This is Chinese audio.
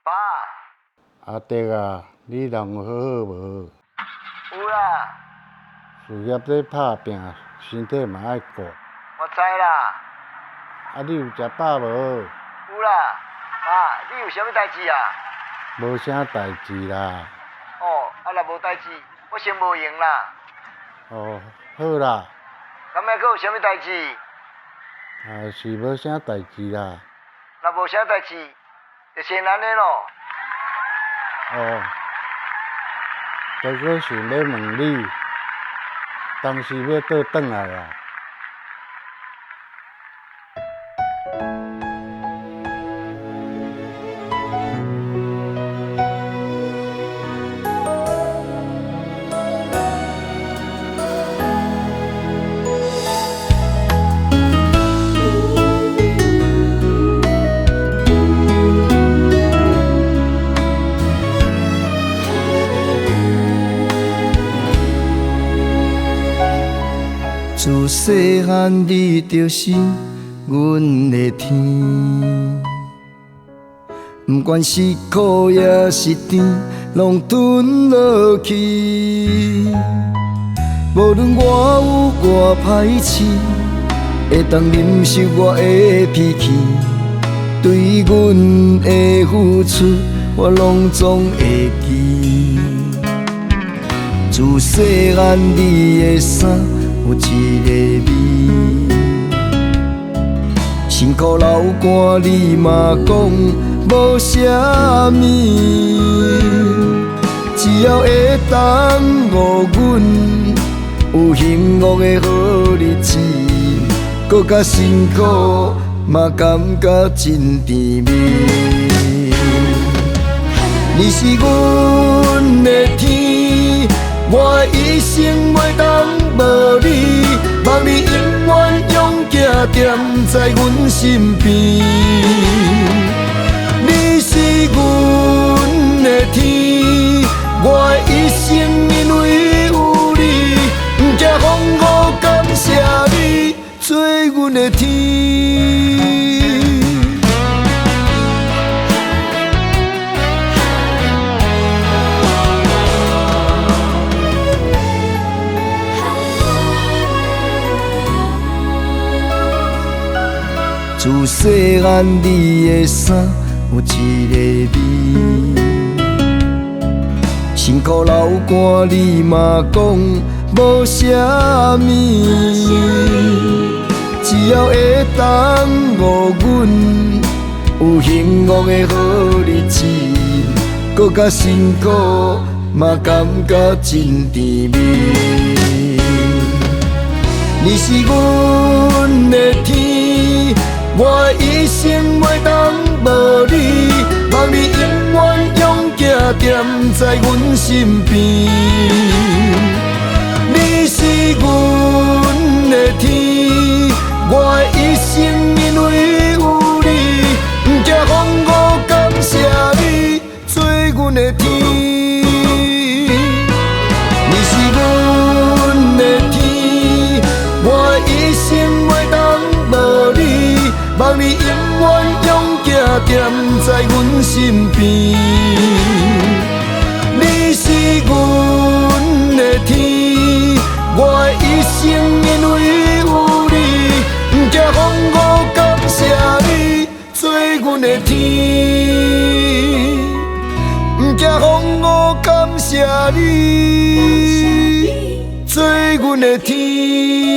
爸，阿德啊，你人好好无？有啦，事业咧拍拼，身体嘛爱顾。我知啦，啊，你有食饱无？有啦，爸，你有啥物代志啊？无啥代志啦。哦，啊若无代志，我先无闲啦。哦，好啦，敢若阁有啥物代志？是无啥代志啦。若无啥代志，就先安尼咯。哦，哥哥想要问你，当时要倒转来啊？自细汉你就是阮的天，不管是苦也是甜，拢吞落去。无论我有偌歹痴，会当忍受我的脾气，对阮的付出，我拢总会记。自细汉你的衫有一个味，辛苦流汗你嘛讲无啥物，只要会当互阮有幸福的好日子，搁较辛苦嘛感觉真甜蜜。你是阮的天，我一生袂当无你，望你永远永远踮在阮身边。你是阮的天，我的一生因为有你，不惊风雨，感谢你做阮的天。自细汉你的衫有一个味，辛苦流汗你嘛讲无啥物，只要会当互阮有幸福的好日子，搁较辛苦嘛感觉真甜蜜。你是阮的天，我一生袂当无你，望你永远永远踮在阮身边。你是阮的天，我的一生因为有你，不惊风雨，感谢你做阮的天。你是阮的天，我一生袂当无你，望你永远永远踮在阮身边。你是阮的天，我的一生因为有你，不惊风雨，感谢你做阮的天，不惊风雨，感谢你做阮的天。